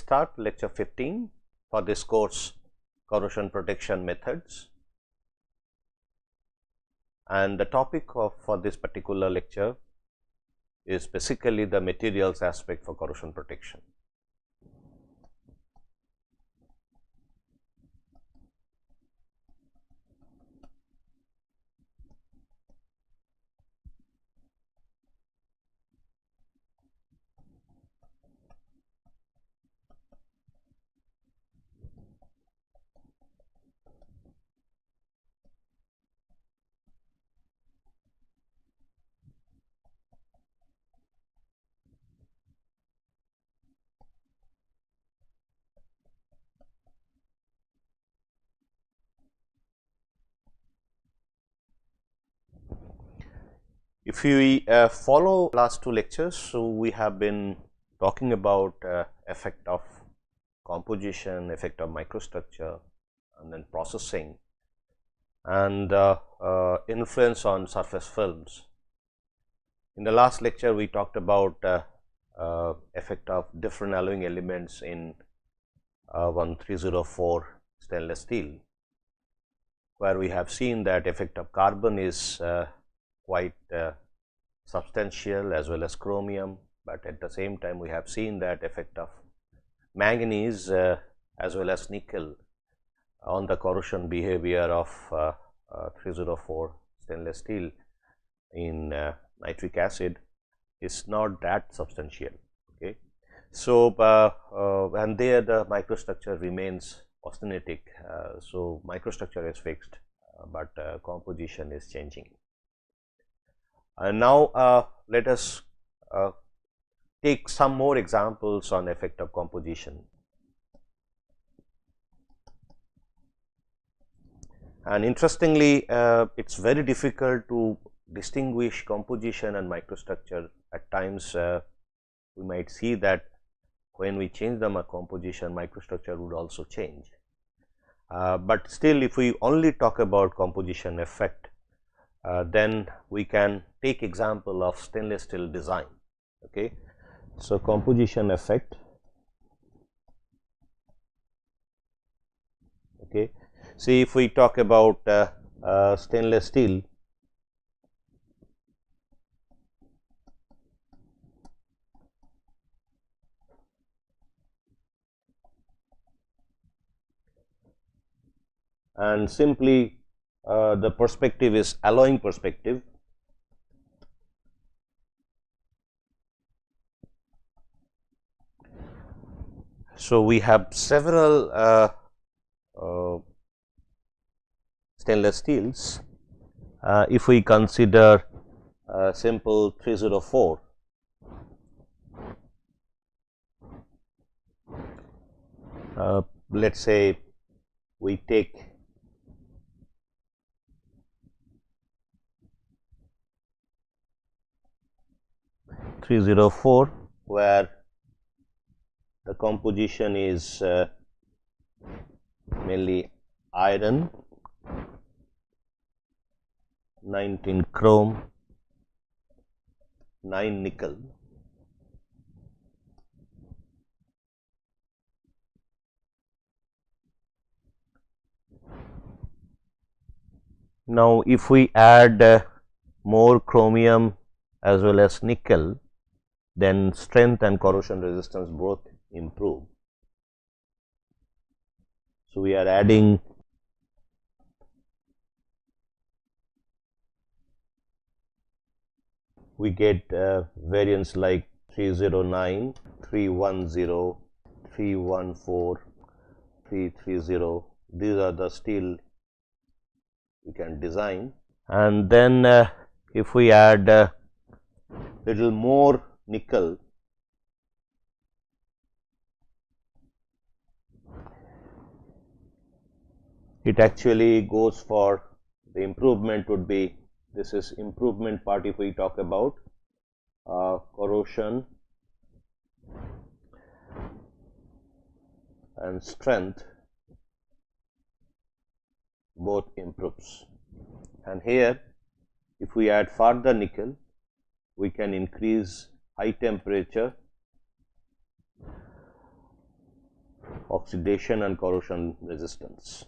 start lecture 15 for this course, corrosion protection methods, and the topic for this particular lecture is basically the materials aspect for corrosion protection. If we follow last two lectures, so we have been talking about effect of composition, effect of microstructure, and then processing, and influence on surface films. In the last lecture, we talked about effect of different alloying elements in 1304 stainless steel, where we have seen that effect of carbon is quite substantial as well as chromium, but at the same time we have seen that effect of manganese as well as nickel on the corrosion behavior of 304 stainless steel in nitric acid is not that substantial. Okay. So, and there the microstructure remains austenitic, so microstructure is fixed, but composition is changing. And now let us take some more examples on effect of composition. And interestingly, it's very difficult to distinguish composition and microstructure. At times we might see that when we change the composition, microstructure would also change. But still, if we only talk about composition effect, then we can take example of stainless steel design. Okay. So, composition effect. Okay. See, if we talk about stainless steel, and simply the perspective is alloying perspective. So, we have several stainless steels. If we consider simple 304, let us say we take where the composition is mainly iron, 19 chrome, 9 nickel. Now, if we add more chromium as well as nickel, then strength and corrosion resistance both improve. So, we are adding we get variants like 309, 310, 314, 330. These are the steel we can design, and then if we add little more nickel, it actually goes for the improvement would be, this is improvement part if we talk about corrosion and strength both improves. And here if we add further nickel, we can increase high temperature oxidation and corrosion resistance.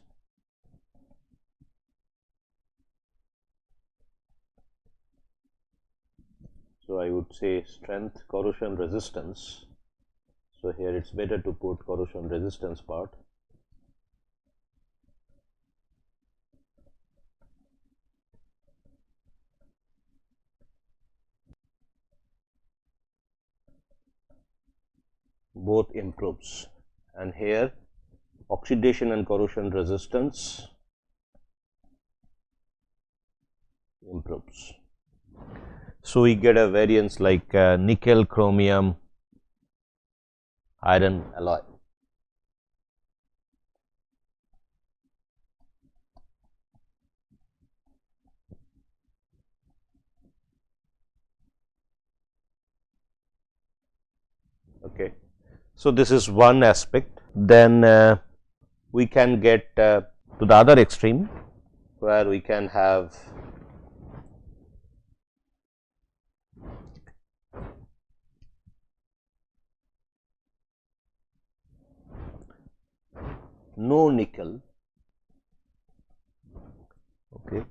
So I would say strength, corrosion resistance. So here it's better to put corrosion resistance part. Both improves, and here oxidation and corrosion resistance improves. So we get a variance like nickel chromium iron alloy. Okay. So this is one aspect. Then we can get to the other extreme, where we can have no nickel. Okay.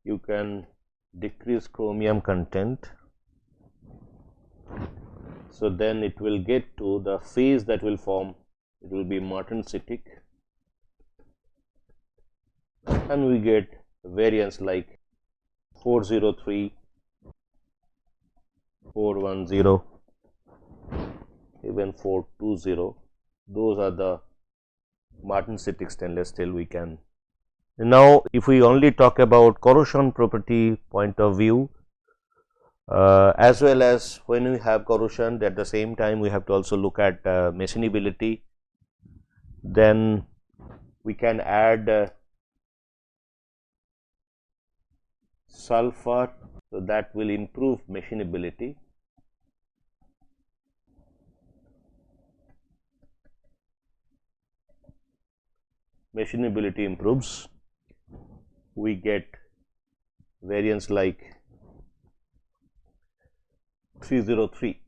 You can decrease chromium content. So then it will get to the phase that will form, it will be martensitic, and we get variance like 403, 410, even 420. Those are the martensitic stainless steel we can. Now, if we only talk about corrosion property point of view, as well as when we have corrosion, at the same time we have to also look at machinability. Then we can add sulfur, so that will improve machinability. Machinability improves. We get variance like 303.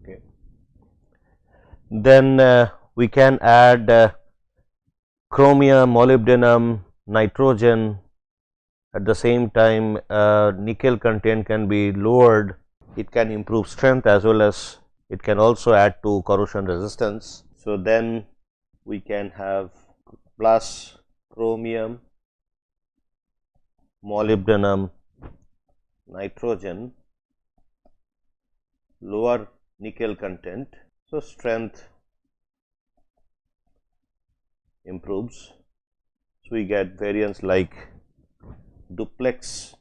Okay. Then we can add chromium, molybdenum, nitrogen. At the same time, nickel content can be lowered. It can improve strength, as well as it can also add to corrosion resistance. So then we can have plus chromium, molybdenum, nitrogen, lower nickel content. So strength improves. So we get variance like duplex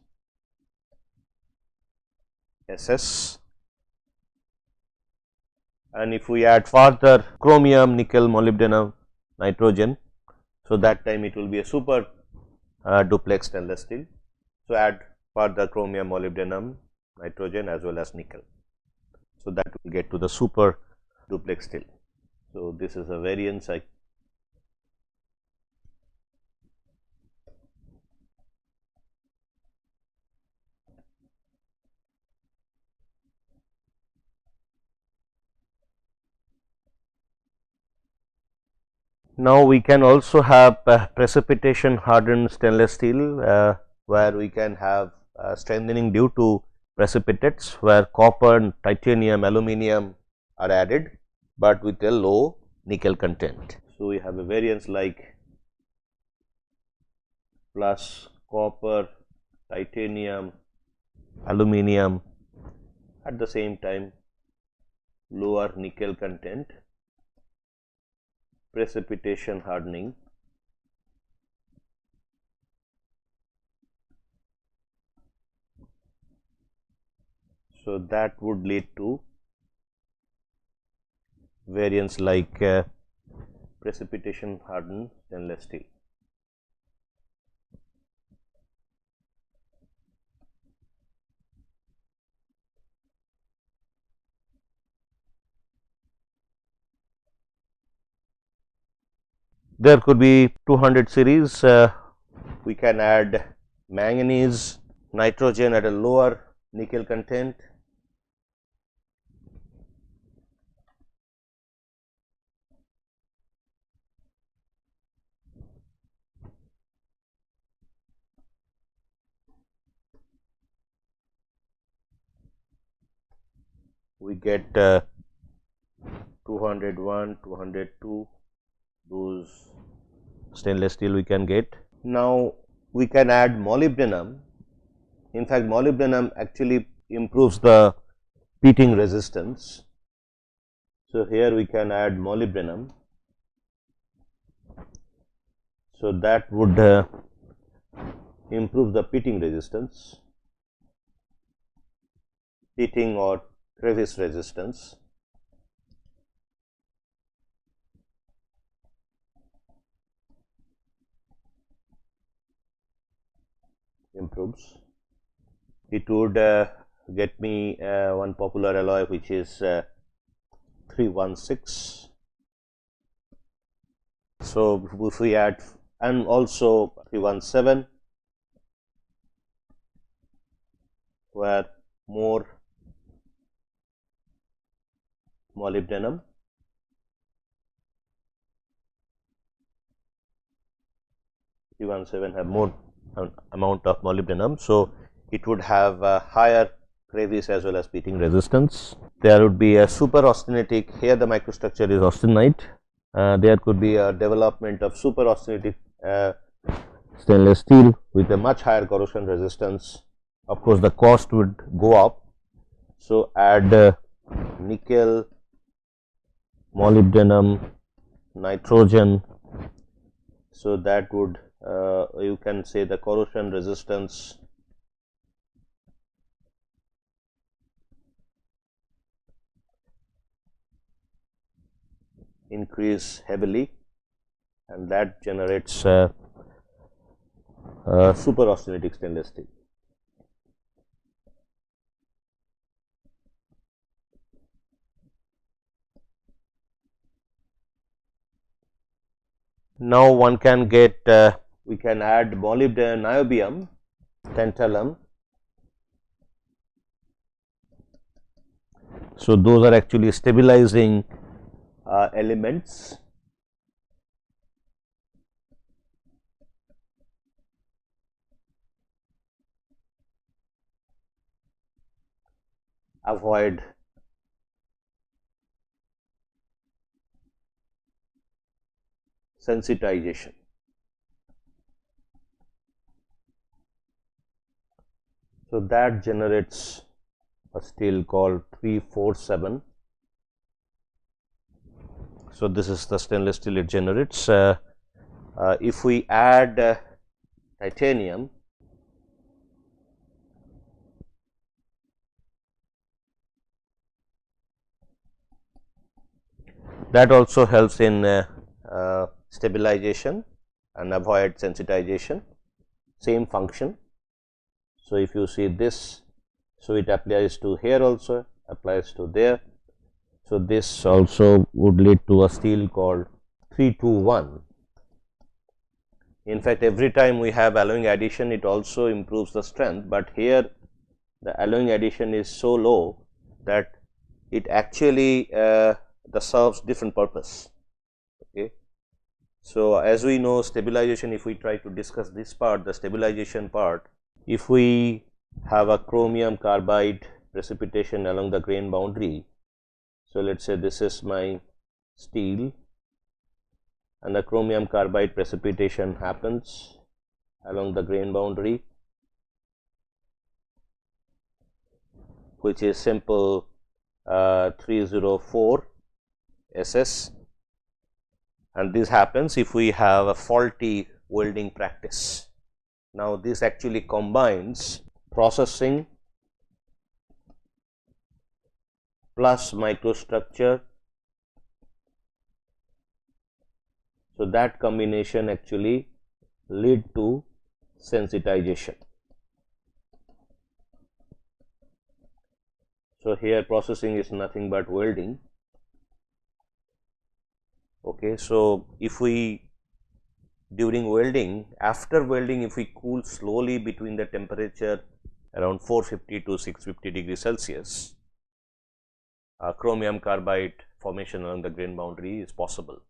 SS, and if we add further chromium, nickel, molybdenum, nitrogen, so that time it will be a super duplex stainless steel. So add further chromium, molybdenum, nitrogen, as well as nickel, so that will get to the super duplex steel. So this is a variance. Now we can also have precipitation hardened stainless steel, where we can have strengthening due to precipitates, where copper, titanium, aluminum are added, but with a low nickel content. So we have a variance like plus copper, titanium, aluminum, at the same time lower nickel content, precipitation hardening. So that would lead to variance like precipitation hardened stainless steel. There could be 200 series. We can add manganese, nitrogen at a lower nickel content. We get 201, 202, those stainless steel we can get. Now, we can add molybdenum. In fact, molybdenum actually improves the peating resistance. So, here we can add molybdenum. So, that would improve the peating resistance, peating or crevice resistance. Improves. It would get me one popular alloy which is 316. So, if we add, and also 317, where more molybdenum, have more amount of molybdenum. So, it would have a higher crevice as well as peating resistance. There would be a super austenitic, here the microstructure is austenite. There could be a development of super austenitic stainless steel with a much higher corrosion resistance. Of course, the cost would go up. So, add nickel, molybdenum, nitrogen. So, that would you can say the corrosion resistance increase heavily, and that generates super austenitic stainless steel. Now, one can get we can add molybdenum, niobium, tantalum. So, those are actually stabilizing elements. Avoid sensitization. So, that generates a steel called 347. So, this is the stainless steel it generates. If we add titanium, that also helps in stabilization and avoid sensitization, same function. So, if you see this, so it applies to here also, applies to there. So, this also would lead to a steel called 321. In fact, every time we have alloying addition, it also improves the strength, but here the alloying addition is so low that it actually serves different purpose. Okay. So, as we know stabilization, if we try to discuss this part, the stabilization part, if we have a chromium carbide precipitation along the grain boundary. So, let us say this is my steel and the chromium carbide precipitation happens along the grain boundary, which is simple 304 SS, and this happens if we have a faulty welding practice. Now, this actually combines processing plus microstructure. So, that combination actually lead to sensitization. So, here processing is nothing but welding. Okay. So, if we during welding, after welding, if we cool slowly between the temperature around 450 to 650 degrees Celsius, chromium carbide formation along the grain boundary is possible.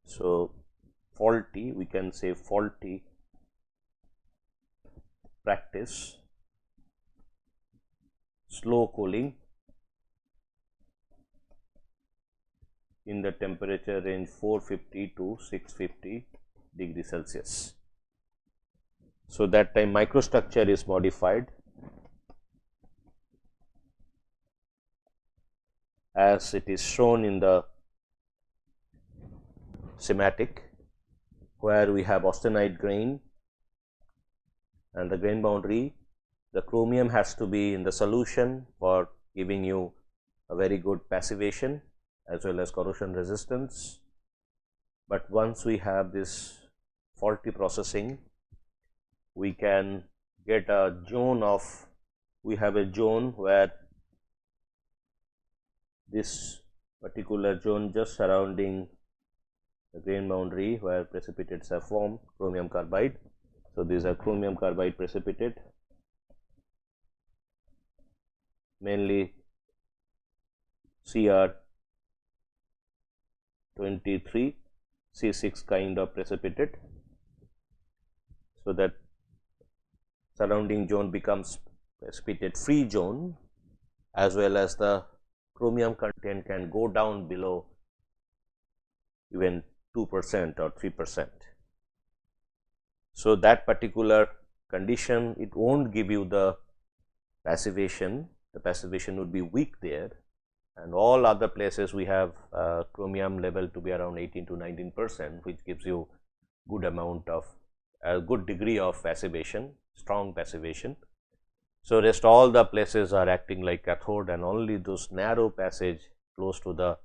So, faulty, we can say faulty practice, slow cooling in the temperature range 450 to 650 degrees Celsius. So, that time microstructure is modified as it is shown in the schematic, where we have austenite grain and the grain boundary. The chromium has to be in the solution for giving you a very good passivation as well as corrosion resistance. But once we have this faulty processing, we can get a zone of, we have a zone where this particular zone just surrounding the grain boundary where precipitates are formed, chromium carbide. So, these are chromium carbide precipitate, mainly Cr23 C6 kind of precipitate. So, that surrounding zone becomes precipitate free zone, as well as the chromium content can go down below even 2% or 3%. So, that particular condition, it will not give you the passivation, the passivation would be weak there, and all other places we have chromium level to be around 18 to 19%, which gives you good amount of a good degree of passivation, strong passivation. So, rest all the places are acting like cathode, and only those narrow passage close to the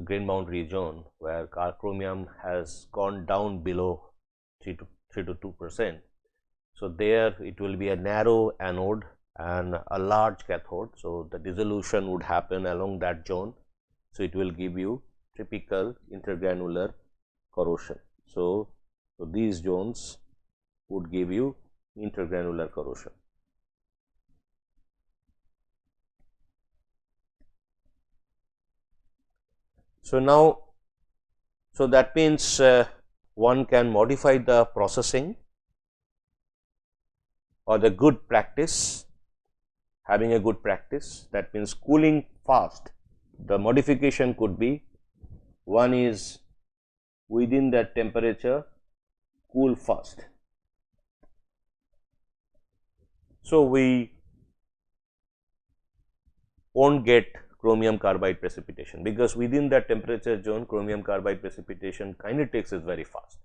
grain boundary zone where chromium has gone down below 3 to 2%. So, there it will be a narrow anode and a large cathode. So, the dissolution would happen along that zone. So, it will give you typical intergranular corrosion. So, these zones would give you intergranular corrosion. So, now, so that means one can modify the processing or the good practice, having a good practice, that means cooling fast. The modification could be, one is within that temperature cool fast. So, we won't get chromium carbide precipitation, because within that temperature zone chromium carbide precipitation kinetics is very fast.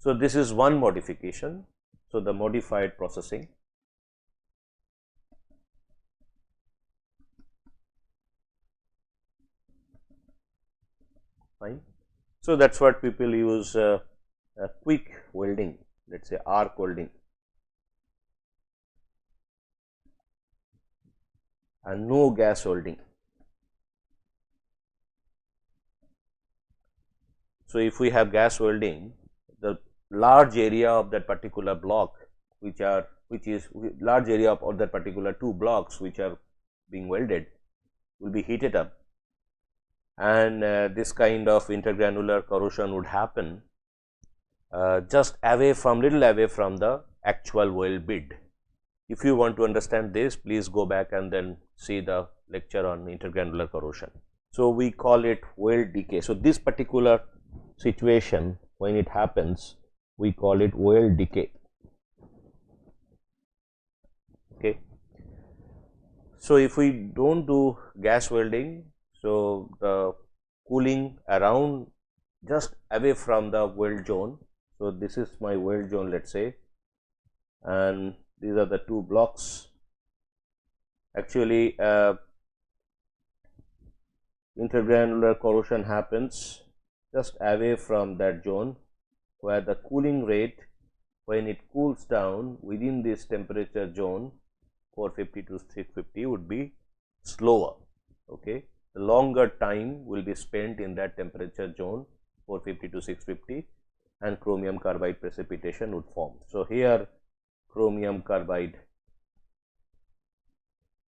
So, this is one modification. So, the modified processing. Fine. So, that is what people use a quick welding, let us say arc welding, and no gas welding. So, if we have gas welding, the large area of that particular block, which is large area of that particular two blocks which are being welded, will be heated up, and this kind of intergranular corrosion would happen just little away from the actual weld bed. If you want to understand this, please go back and then see the lecture on intergranular corrosion. So, we call it weld decay. So, this particular situation, when it happens, we call it weld decay. Okay. So, if we do not do gas welding, so the cooling around just away from the weld zone. So, this is my weld zone, let us say, and these are the two blocks. Actually, intergranular corrosion happens just away from that zone, where the cooling rate, when it cools down within this temperature zone 450 to 650, would be slower. Okay. The longer time will be spent in that temperature zone, 450 to 650, and chromium carbide precipitation would form. So, here chromium carbide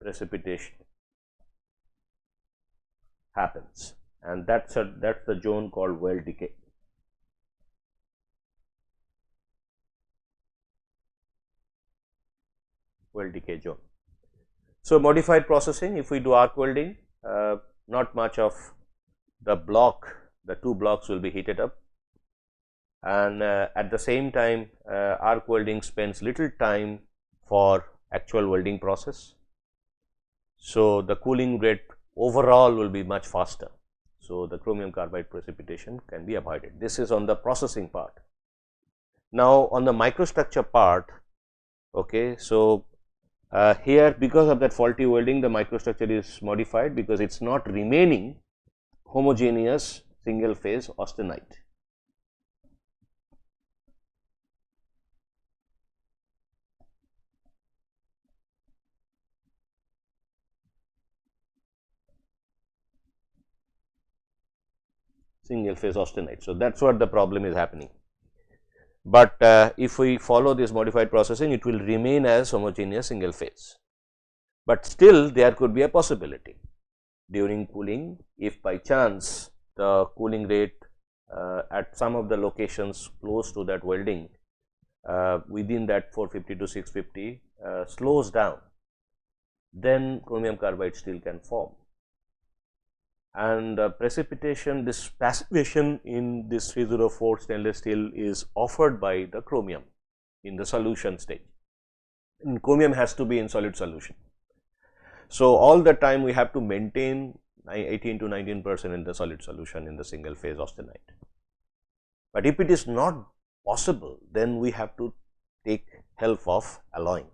precipitation happens, and that's the zone called well decay. Well decay zone. So, modified processing, if we do arc welding, not much of the two blocks will be heated up, and at the same time arc welding spends little time for actual welding process. So, the cooling rate overall will be much faster. So, the chromium carbide precipitation can be avoided. This is on the processing part. Now, on the microstructure part, okay, so here, because of that faulty welding, the microstructure is modified because it is not remaining homogeneous single phase austenite. Single phase austenite. So, that is what the problem is happening. But if we follow this modified processing, it will remain as homogeneous single phase, but still there could be a possibility during cooling, if by chance the cooling rate at some of the locations close to that welding within that 450 to 650 slows down, then chromium carbide still can form. And precipitation, this passivation in this 304 stainless steel is offered by the chromium in the solution stage, and chromium has to be in solid solution. So, all the time we have to maintain 18 to 19% in the solid solution in the single phase austenite. But if it is not possible, then we have to take help of alloying.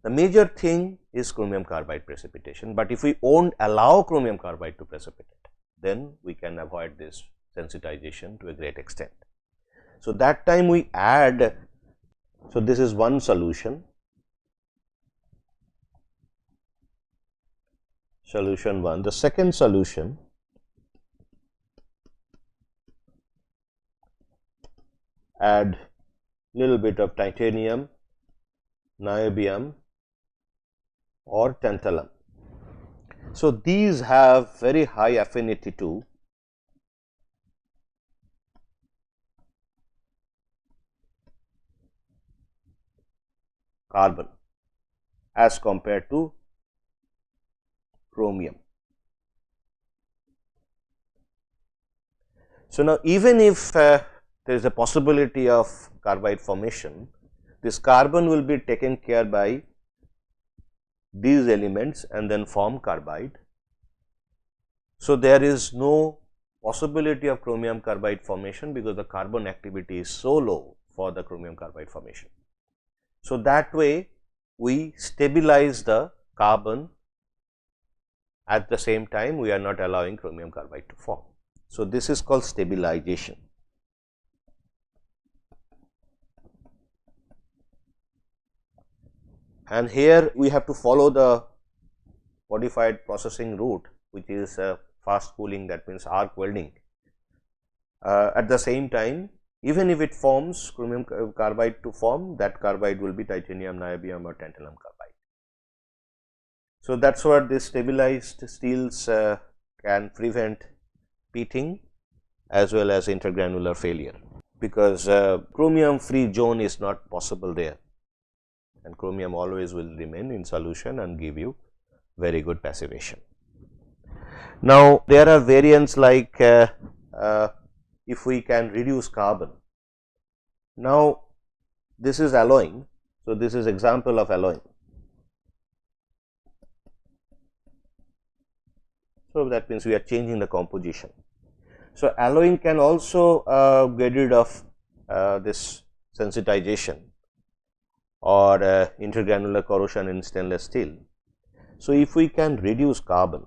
The major thing is chromium carbide precipitation, but if we won't allow chromium carbide to precipitate, then we can avoid this sensitization to a great extent. So, that time we add, so this is one solution, solution 1. The second solution, add little bit of titanium, niobium or tantalum. So, these have very high affinity to carbon as compared to chromium. So, now even if there is a possibility of carbide formation, this carbon will be taken care by these elements and then form carbide. So, there is no possibility of chromium carbide formation because the carbon activity is so low for the chromium carbide formation. So, that way we stabilize the carbon, at the same time we are not allowing chromium carbide to form. So, this is called stabilization. And here we have to follow the modified processing route, which is fast cooling, that means arc welding. At the same time, even if it forms chromium carbide to form, that carbide will be titanium, niobium or tantalum carbide. So, that is what this stabilized steels can prevent pitting as well as intergranular failure, because chromium free zone is not possible there, and chromium always will remain in solution and give you very good passivation. Now, there are variants like if we can reduce carbon. Now, this is alloying. So, this is example of alloying. So, that means we are changing the composition. So, alloying can also get rid of this sensitization or intergranular corrosion in stainless steel. So, if we can reduce carbon,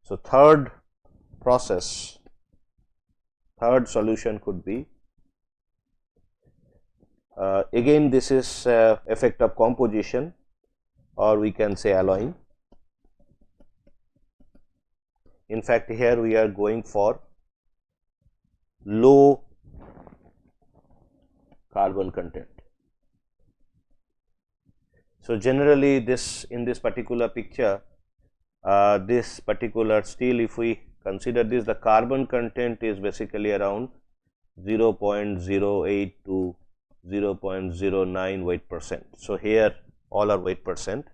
so third process, third solution could be again this is effect of composition, or we can say alloying. In fact, here we are going for low carbon content. So, generally this in this particular picture, this particular steel, if we consider this, the carbon content is basically around 0.08 to 0.09 weight percent. So, here all are weight percent.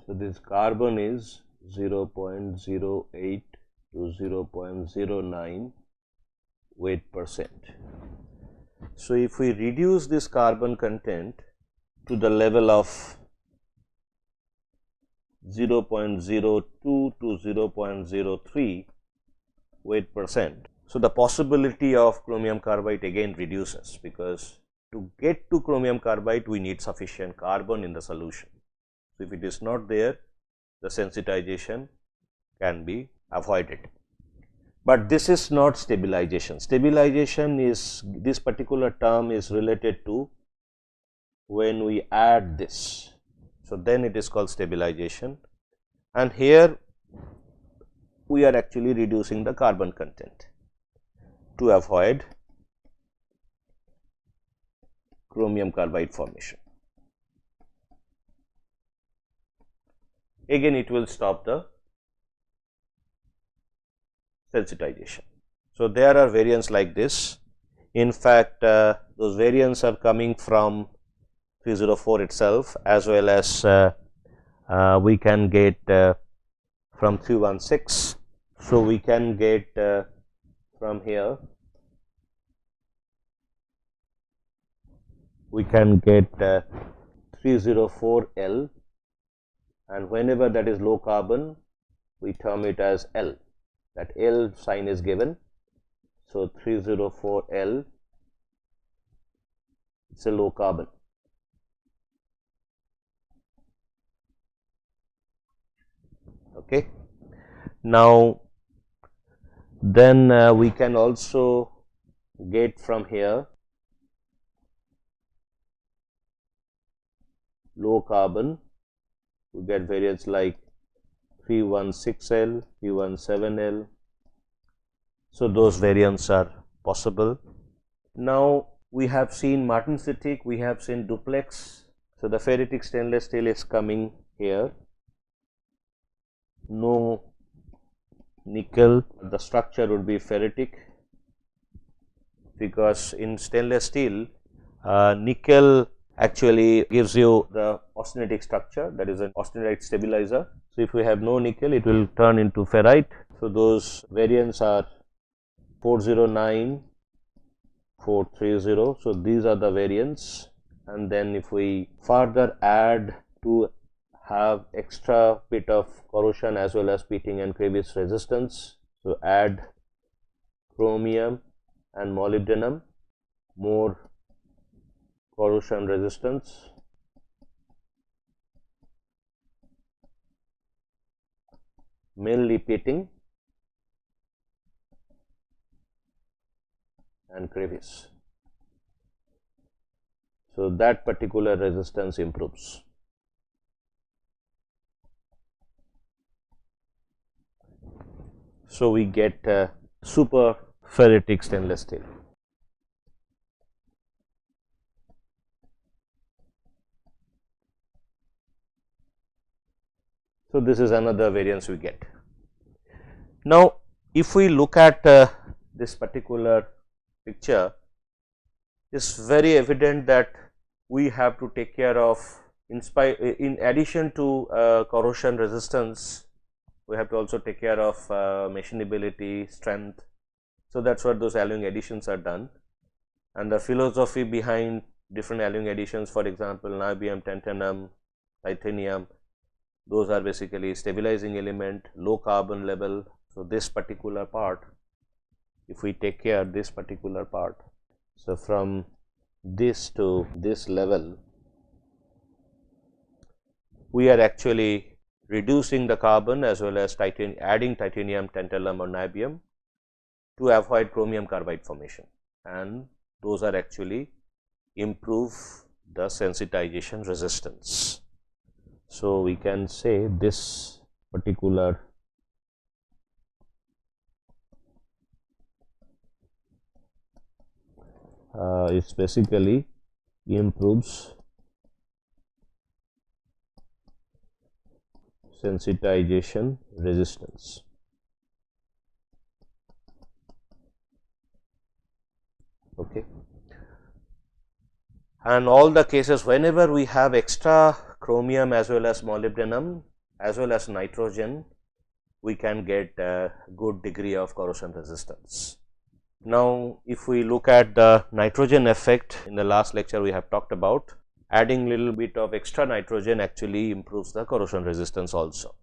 So, this carbon is 0.08 to 0.09 weight percent. So, if we reduce this carbon content to the level of 0.02 to 0.03 weight percent. So, the possibility of chromium carbide again reduces, because to get to chromium carbide we need sufficient carbon in the solution. So, if it is not there, the sensitization can be avoided. But this is not stabilization. Stabilization is, this particular term is related to when we add this. So, then it is called stabilization, and here we are actually reducing the carbon content to avoid chromium carbide formation. Again it will stop the sensitization. So, there are variants like this. In fact, those variants are coming from 304 itself, as well as we can get from 316. So, we can get from here, we can get 304L, and whenever that is low carbon we term it as L, that L sign is given. So, 304L, it is a low carbon. Okay. Now, then we can also get from here low carbon, we get variants like 316L, 317L. So, those variants are possible. Now, we have seen martensitic, we have seen duplex. So, the ferritic stainless steel is coming here, no nickel, the structure would be ferritic, because in stainless steel nickel actually gives you the austenitic structure, that is an austenite stabilizer. So, if we have no nickel, it will turn into ferrite. So, those variants are 409, 430. So, these are the variants, and then if we further add to have extra bit of corrosion as well as pitting and crevice resistance. So, add chromium and molybdenum, more corrosion resistance, mainly pitting and crevice. So, that particular resistance improves. So, we get super ferritic stainless steel. So, this is another variance we get. Now, if we look at this particular picture, it is very evident that we have to take care of, in addition to corrosion resistance, we have to also take care of machinability, strength. So, that is what those alloying additions are done, and the philosophy behind different alloying additions, for example, niobium, tantalum, titanium, those are basically stabilizing element, low carbon level. So, this particular part, if we take care of this particular part, so from this to this level, we are actually reducing the carbon as well as adding titanium, tantalum or niobium to avoid chromium carbide formation, and those are actually improve the sensitization resistance. So, we can say this particular it basically improves sensitization resistance. Okay. And all the cases whenever we have extra chromium as well as molybdenum as well as nitrogen, we can get a good degree of corrosion resistance. Now, if we look at the nitrogen effect, in the last lecture we have talked about, adding little bit of extra nitrogen actually improves the corrosion resistance also.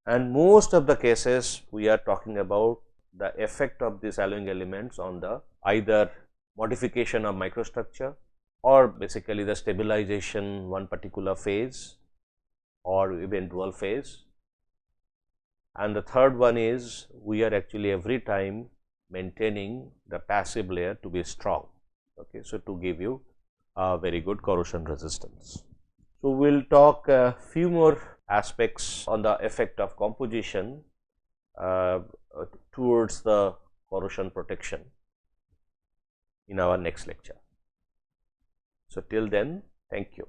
And most of the cases we are talking about the effect of these alloying elements on the either modification of microstructure or basically the stabilization one particular phase or even dual phase. And the third one is we are actually every time maintaining the passive layer to be strong. Okay. So, to give you a very good corrosion resistance. So, we will talk a few more aspects on the effect of composition towards the corrosion protection in our next lecture. So, till then, thank you.